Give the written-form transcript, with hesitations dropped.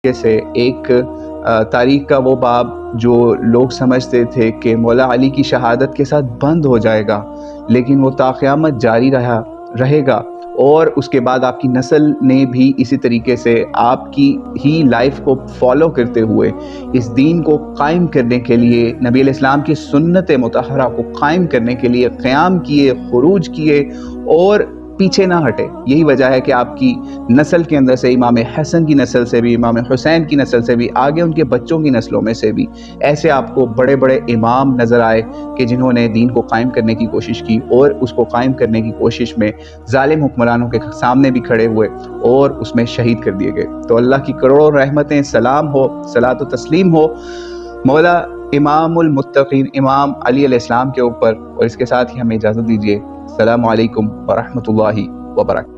طریقے سے ایک تاریخ کا وہ باب جو لوگ سمجھتے تھے کہ مولا علی کی شہادت کے ساتھ بند ہو جائے گا، لیکن وہ تا قیامت جاری رہے گا، اور اس کے بعد آپ کی نسل نے بھی اسی طریقے سے آپ کی ہی لائف کو فالو کرتے ہوئے اس دین کو قائم کرنے کے لیے، نبی علیہ السلام کی سنت مطہرہ کو قائم کرنے کے لیے قیام کیے، خروج کیے اور پیچھے نہ ہٹے۔ یہی وجہ ہے کہ آپ کی نسل کے اندر سے، امام حسن کی نسل سے بھی، امام حسین کی نسل سے بھی، آگے ان کے بچوں کی نسلوں میں سے بھی ایسے آپ کو بڑے بڑے امام نظر آئے کہ جنہوں نے دین کو قائم کرنے کی کوشش کی، اور اس کو قائم کرنے کی کوشش میں ظالم حکمرانوں کے سامنے بھی کھڑے ہوئے اور اس میں شہید کر دیے گئے۔ تو اللہ کی کروڑوں رحمتیں، سلام ہو، صلاۃ و تسلیم ہو مولا امام المتقین امام علی علیہ السلام کے اوپر، اور اس کے ساتھ ہی ہمیں اجازت دیجیے۔ السلام علیکم ورحمۃ اللہ وبرکاتہ۔